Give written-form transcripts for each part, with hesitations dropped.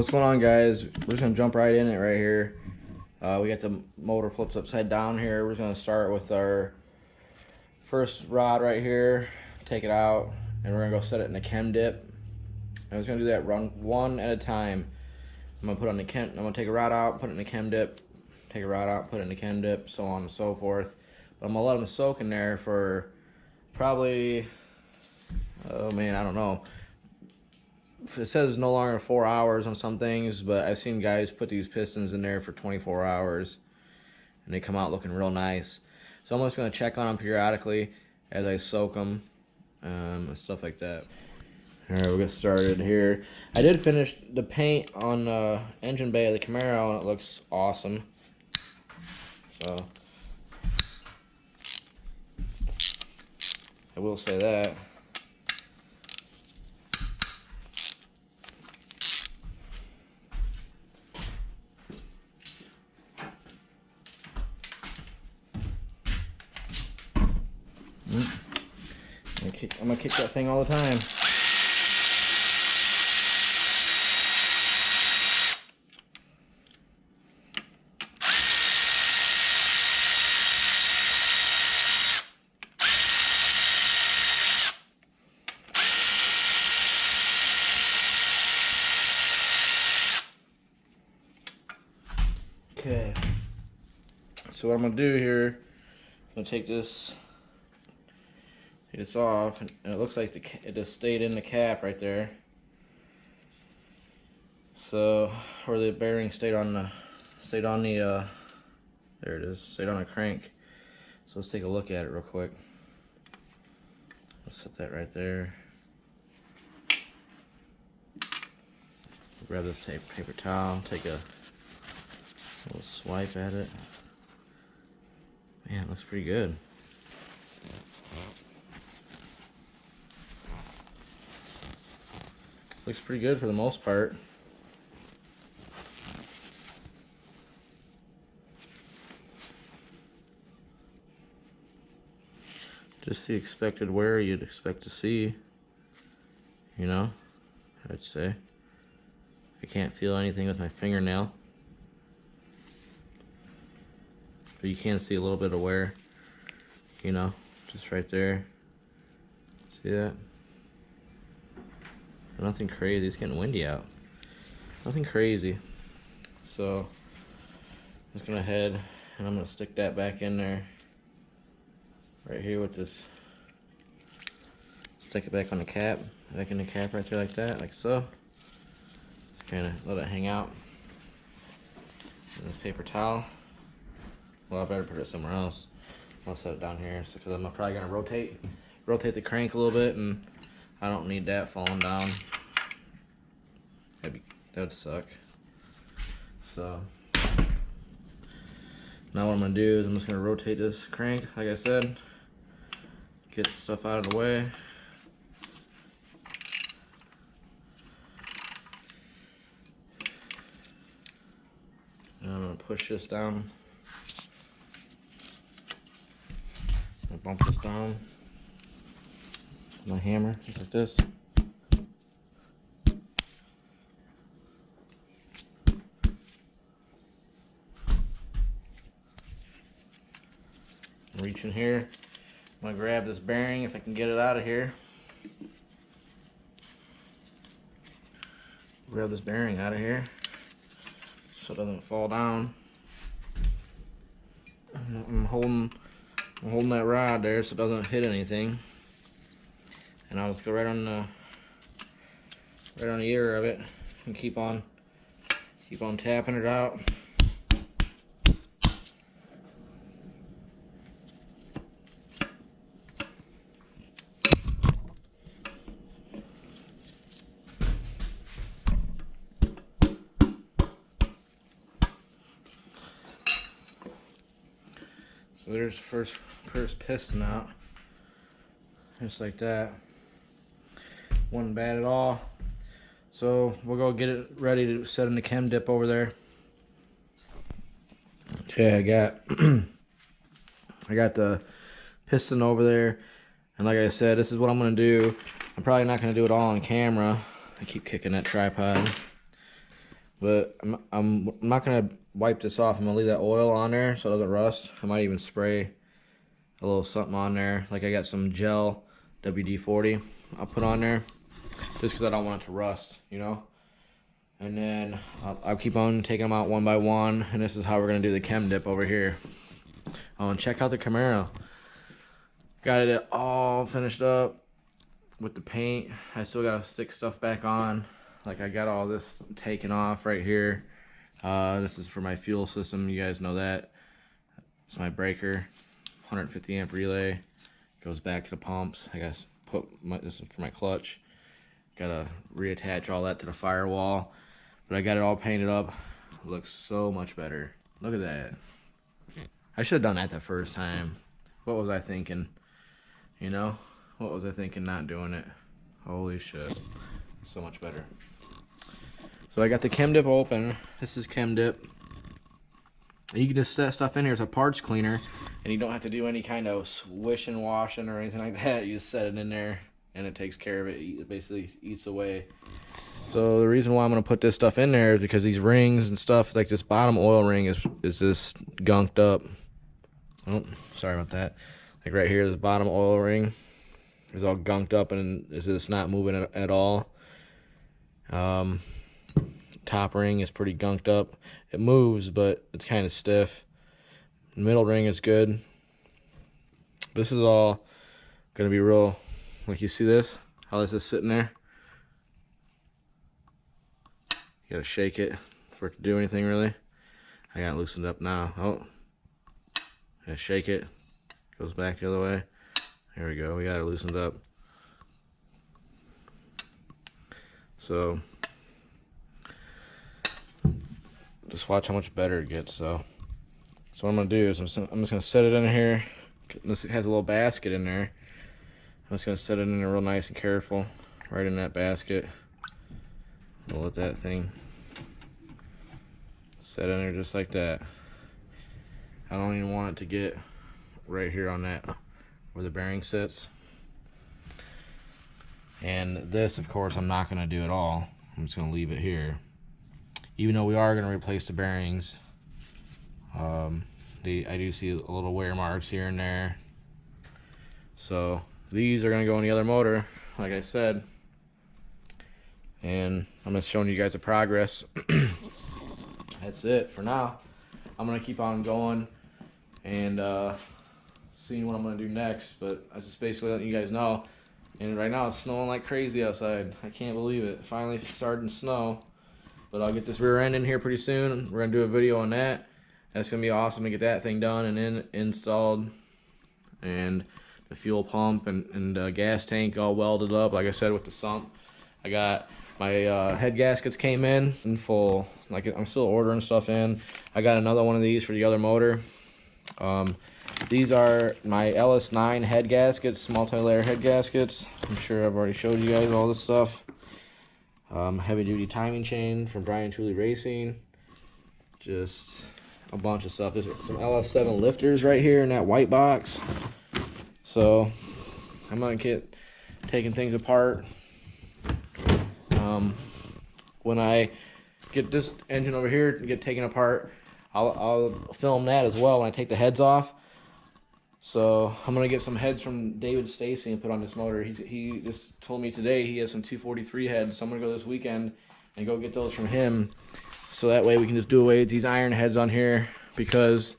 What's going on, guys? We're just gonna jump right in it right here. We got the motor flips upside down here. We're just gonna start with our first rod right here, take it out, and we're gonna go set it in a chem dip. I'm just gonna do that run one at a time. I'm gonna put on the chem. I'm gonna take a rod out, put it in the chem dip, take a rod out, put it in the chem dip, so on and so forth. But I'm gonna let them soak in there for probably, oh man, I don't know. It says no longer 4 hours on some things, but I've seen guys put these pistons in there for 24 hours and they come out looking real nice. So I'm just going to check on them periodically as I soak them and stuff like that. Alright, we'll get started here. I did finish the paint on the engine bay of the Camaro and it looks awesome. So I will say that. I'm gonna kick that thing all the time. Okay. So what I'm gonna do here, I'm gonna take this off, and it looks like it just stayed in the cap right there. So where the bearing stayed on the there it is, stayed on the crank. So let's take a look at it real quick. Let's set that right there. Grab this paper towel, take a little swipe at it. Man, it looks pretty good. Looks pretty good for the most part. Just the expected wear you'd expect to see, you know, I'd say. I can't feel anything with my fingernail, but you can see a little bit of wear, you know, just right there. See that? Nothing crazy. It's getting windy out. Nothing crazy. So I'm just gonna head and I'm gonna stick that back in there right here with this. Stick it back on the cap, back in the cap right there like that, like so. Just kind of let it hang out. And this paper towel. Well, I better put it somewhere else. I'll set it down here because I'm probably gonna rotate the crank a little bit, and I don't need that falling down. That would suck. So now what I'm gonna do is I'm just gonna rotate this crank, like I said, get stuff out of the way. And I'm gonna push this down. I'm gonna bump this down. My hammer, just like this. Reach in here. I'm gonna grab this bearing if I can get it out of here. Grab this bearing out of here so it doesn't fall down. I'm holding that rod there so it doesn't hit anything. And I'll just go right on the ear of it and keep on tapping it out. So there's first piston out, just like that. Wasn't bad at all. So we'll go get it ready to set in the chem dip over there. Okay, I got the piston over there, and like I said, this is what I'm gonna do. I'm probably not gonna do it all on camera. I keep kicking that tripod. But I'm not gonna wipe this off. I'm gonna leave that oil on there so it doesn't rust. I might even spray a little something on there. Like I got some gel WD-40 I'll put on there just because I don't want it to rust, you know. And then I'll keep on taking them out one by one. And this is how we're gonna do the chem dip over here. Oh, and check out the Camaro. Got it all finished up with the paint. I still gotta stick stuff back on. Like I got all this taken off right here. This is for my fuel system. You guys know that. It's my breaker, 150 amp relay. Goes back to the pumps. I gotta put this is for my clutch. Gotta reattach all that to the firewall. But I got it all painted up. It looks so much better. Look at that. I should have done that the first time. What was I thinking? You know? What was I thinking not doing it? Holy shit. So much better. So I got the chem dip open. This is chem dip. You can just set stuff in here. It's a parts cleaner. And you don't have to do any kind of swishing, washing, or anything like that. You just set it in there and it takes care of it. It basically eats away. So the reason why I'm going to put this stuff in there is because these rings and stuff, like this bottom oil ring is just gunked up. Oh, sorry about that. Like right here, this bottom oil ring is all gunked up and it's just not moving at all. Top ring is pretty gunked up. It moves, but it's kind of stiff. Middle ring is good. This is all gonna be real. Like you see this? How this is sitting there? You gotta shake it for it to do anything really. I got it loosened up now. Oh, yeah, shake it. Goes back the other way. There we go. We got it loosened up. So just watch how much better it gets. So what I'm gonna do is I'm just gonna set it in here. This has a little basket in there. I'm just gonna set it in there real nice and careful, right in that basket. We'll let that thing set in there just like that. I don't even want it to get right here on that where the bearing sits. And this, of course, I'm not gonna do at all. I'm just gonna leave it here. Even though we are gonna replace the bearings, I do see a little wear marks here and there. So these are gonna go in the other motor, like I said. And I'm just showing you guys the progress. That's it for now. I'm gonna keep on going and seeing what I'm gonna do next. But I just basically letting you guys know. And right now it's snowing like crazy outside. I can't believe it. Finally starting to snow. But I'll get this rear end in here pretty soon. We're gonna do a video on that. That's gonna be awesome to get that thing done and installed. And the fuel pump and gas tank all welded up. Like I said, with the sump. I got my head gaskets came in full. Like I'm still ordering stuff in. I got another one of these for the other motor. These are my LS9 head gaskets, multi-layer head gaskets. I'm sure I've already showed you guys all this stuff. Heavy duty timing chain from Brian Truly Racing. Just a bunch of stuff. There's some LS7 lifters right here in that white box. So I'm gonna get taking things apart. When I get this engine over here and get taken apart, I'll film that as well when I take the heads off. So I'm gonna get some heads from David Stacy and put on this motor. He just told me today he has some 243 heads, so I'm gonna go this weekend and go get those from him. So that way we can just do away with these iron heads on here, because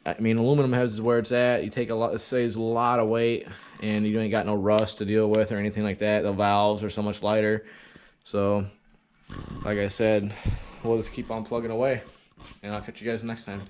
I mean aluminum heads is where it's at. You take a lot, it saves a lot of weight, and you ain't got no rust to deal with or anything like that. The valves are so much lighter. So like I said, we'll just keep on plugging away, and I'll catch you guys next time.